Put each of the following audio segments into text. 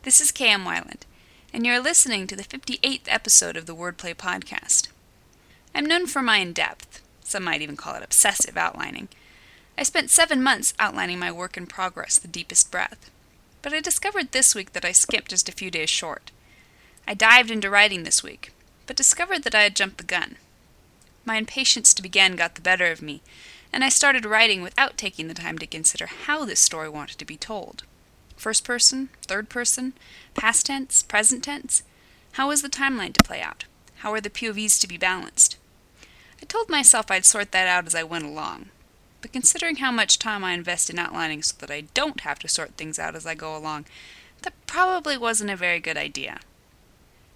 This is K.M. Weiland, and you're listening to the 58th episode of the Wordplay Podcast. I'm known for my in-depth, some might even call it obsessive outlining. I spent 7 months outlining my work in progress, The Deepest Breath, but I discovered this week that I skipped just a few days short. I dived into writing this week, but discovered that I had jumped the gun. My impatience to begin got the better of me, and I started writing without taking the time to consider how this story wanted to be told. First person, third person, past tense, present tense? How was the timeline to play out? How were the POVs to be balanced? I told myself I'd sort that out as I went along, but considering how much time I invest in outlining so that I don't have to sort things out as I go along, that probably wasn't a very good idea.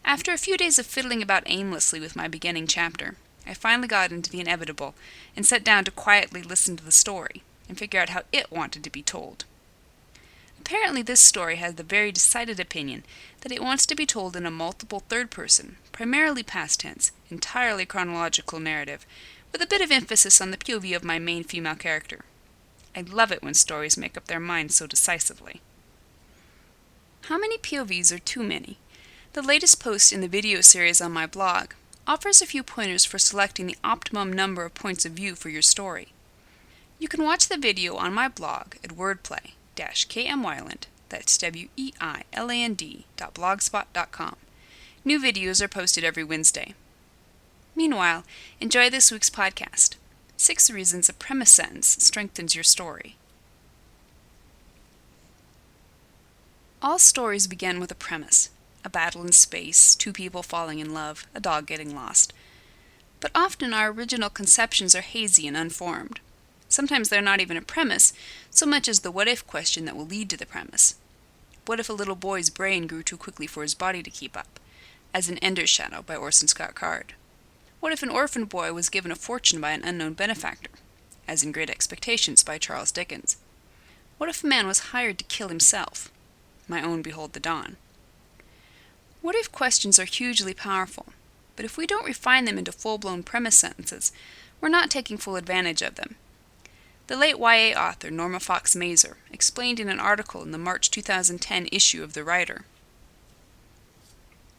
After a few days of fiddling about aimlessly with my beginning chapter, I finally got into the inevitable and sat down to quietly listen to the story and figure out how it wanted to be told. Apparently this story has the very decided opinion that it wants to be told in a multiple third person, primarily past tense, entirely chronological narrative, with a bit of emphasis on the POV of my main female character. I love it when stories make up their minds so decisively. How many POVs are too many? The latest post in the video series on my blog offers a few pointers for selecting the optimum number of points of view for your story. You can watch the video on my blog at wordplay-kmweiland, that's weiland.blogspot.com. New videos are posted every Wednesday. Meanwhile, enjoy this week's podcast, 6 Reasons a Premise Sentence Strengthens Your Story. All stories begin with a premise. A battle in space, 2 people falling in love, a dog getting lost. But often our original conceptions are hazy and unformed. Sometimes they're not even a premise, so much as the what-if question that will lead to the premise. What if a little boy's brain grew too quickly for his body to keep up? As in Ender's Shadow by Orson Scott Card. What if an orphan boy was given a fortune by an unknown benefactor? As in Great Expectations by Charles Dickens. What if a man was hired to kill himself? My own Behold the Dawn. What-if questions are hugely powerful, but if we don't refine them into full-blown premise sentences, we're not taking full advantage of them. The late YA author Norma Fox Mazer explained in an article in the March 2010 issue of The Writer.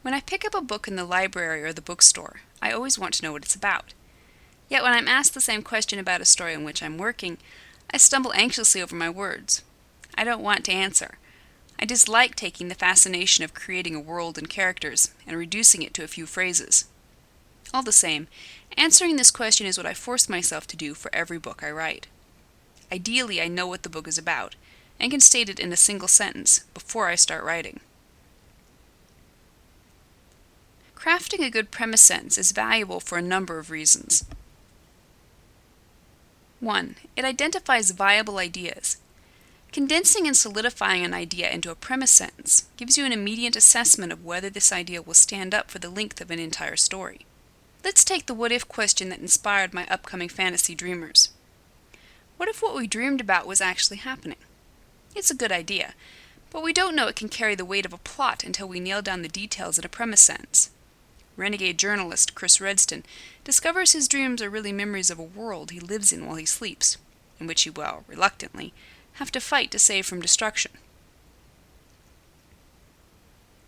When I pick up a book in the library or the bookstore, I always want to know what it's about. Yet when I'm asked the same question about a story on which I'm working, I stumble anxiously over my words. I don't want to answer. I dislike taking the fascination of creating a world and characters and reducing it to a few phrases. All the same, answering this question is what I force myself to do for every book I write. Ideally, I know what the book is about, and can state it in a single sentence before I start writing. Crafting a good premise sentence is valuable for a number of reasons. 1. It identifies viable ideas. Condensing and solidifying an idea into a premise sentence gives you an immediate assessment of whether this idea will stand up for the length of an entire story. Let's take the what-if question that inspired my upcoming fantasy Dreamers. What if what we dreamed about was actually happening? It's a good idea, but we don't know it can carry the weight of a plot until we nail down the details in a premise sentence. Renegade journalist Chris Redston discovers his dreams are really memories of a world he lives in while he sleeps, in which he, well, reluctantly, have to fight to save from destruction.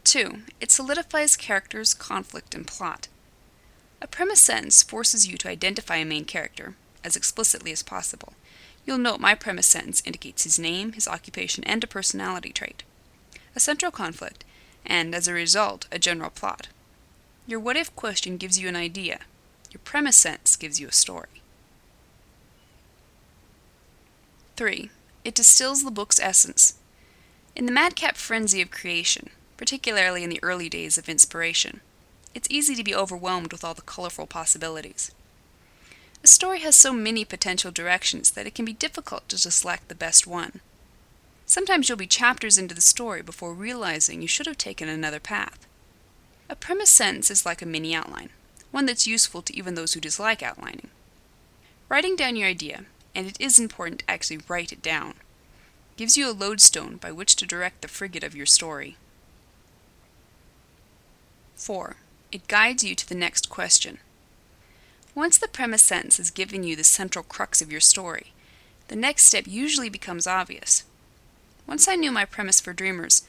2. It solidifies characters, conflict, and plot. A premise sentence forces you to identify a main character, as explicitly as possible. You'll note my premise sentence indicates his name, his occupation, and a personality trait, a central conflict, and, as a result, a general plot. Your what-if question gives you an idea. Your premise sentence gives you a story. 3. It distills the book's essence. In the madcap frenzy of creation, particularly in the early days of inspiration, it's easy to be overwhelmed with all the colorful possibilities. A story has so many potential directions that it can be difficult to just select the best one. Sometimes you'll be chapters into the story before realizing you should have taken another path. A premise sentence is like a mini outline, one that's useful to even those who dislike outlining. Writing down your idea, and it is important to actually write it down, gives you a lodestone by which to direct the frigate of your story. 4. It guides you to the next question. Once the premise sentence has given you the central crux of your story, the next step usually becomes obvious. Once I knew my premise for Dreamers,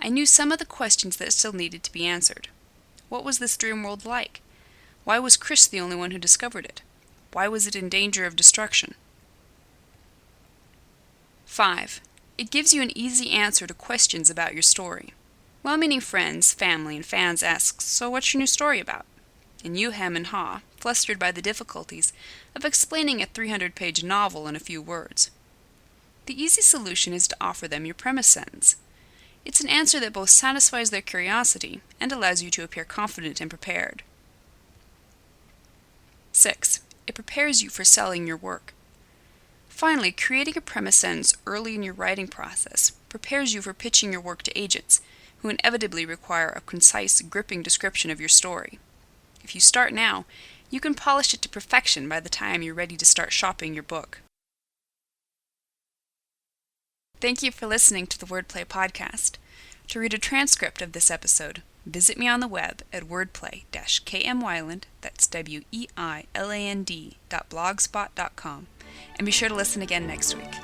I knew some of the questions that still needed to be answered. What was this dream world like? Why was Chris the only one who discovered it? Why was it in danger of destruction? 5. It gives you an easy answer to questions about your story. Well-meaning friends, family, and fans ask, "So what's your new story about?" And you hem and haw, flustered by the difficulties of explaining a 300-page novel in a few words. The easy solution is to offer them your premise sentence. It's an answer that both satisfies their curiosity and allows you to appear confident and prepared. 6. It prepares you for selling your work. Finally, creating a premise sentence early in your writing process prepares you for pitching your work to agents, who inevitably require a concise, gripping description of your story. If you start now, you can polish it to perfection by the time you're ready to start shopping your book. Thank you for listening to the Wordplay Podcast. To read a transcript of this episode, visit me on the web at wordplay-kmwyland, that's weiland.blogspot.com, and be sure to listen again next week.